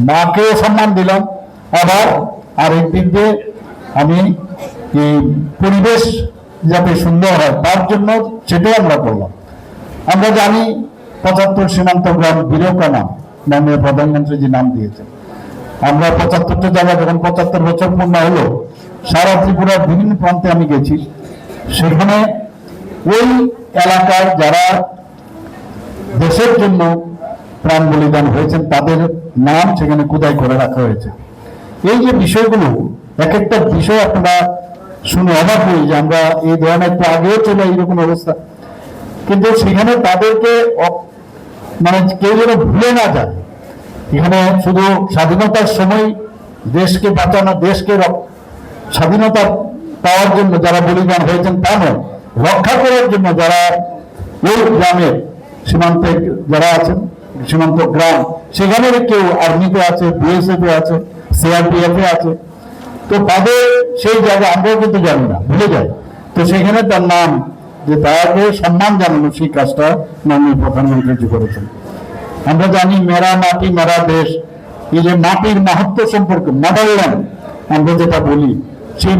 মাকেও সম্মান দিলাম, আবার আরেক দিক দিয়ে আমি এই পরিবেশ যাতে সুন্দর হয় তার জন্য সেটাই আমরা করলাম। আমরা জানি ৭৫ সীমান্ত গ্রাম বীরকানা নামে প্রধানমন্ত্রী যে নাম দিয়েছেন। আমরা ৭৫টা জায়গা যখন ৭৫ বছর পূর্ণ হলো, সারা ত্রিপুরার বিভিন্ন প্রান্তে আমি গেছি। সেখানে ওই এলাকার যারা দেশের জন্য প্রাণ বলিদান হয়েছেন তাদের নাম সেখানে খোদাই করে রাখা হয়েছে। এই যে বিষয়গুলো, এক একটা বিষয় আপনারা শুনে অবাক হই যে আমরা এই ধরনের একটু আগেও চলে এইরকম অবস্থা, কিন্তু সেখানে তাদেরকে মানে কেউ যেন ভুলে না যায়। এখানে শুধু স্বাধীনতার সময় দেশকে বাঁচানো, দেশকে স্বাধীনতা পাওয়ার জন্য যারা বলিদান হয়েছেন তা নয়, রক্ষা করার জন্য যারা ওই গ্রামের সীমান্তে যারা আছেন, সীমান্ত গ্রাম, সেখানে কেউ আর্মিতে আছে, বিএসএফ এ আছে, সিআরপিএফ এ আছে, তো তাদের সেই জায়গা আমরাও কিন্তু জানি না, ভুলে যাই। তো সেখানে তার নাম, যে তাকে সম্মান জানানো, সেই কাজটা মাননীয় প্রধানমন্ত্রী করেছেন। আমরা জানি মেরা মাটি মেরা দেশ, এই যে মাটির মাহাত্ম্য সম্পর্কে, মাদারল্যান্ড আমরা যেটা বলি, সেই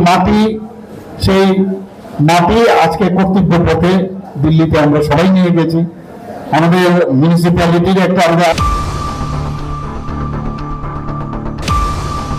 মাটি আজকে কর্তব্য পথে দিল্লিতে আমরা সবাই নিয়ে গেছি। আমাদের মিউনিসিপ্যালিটির একটা আমরা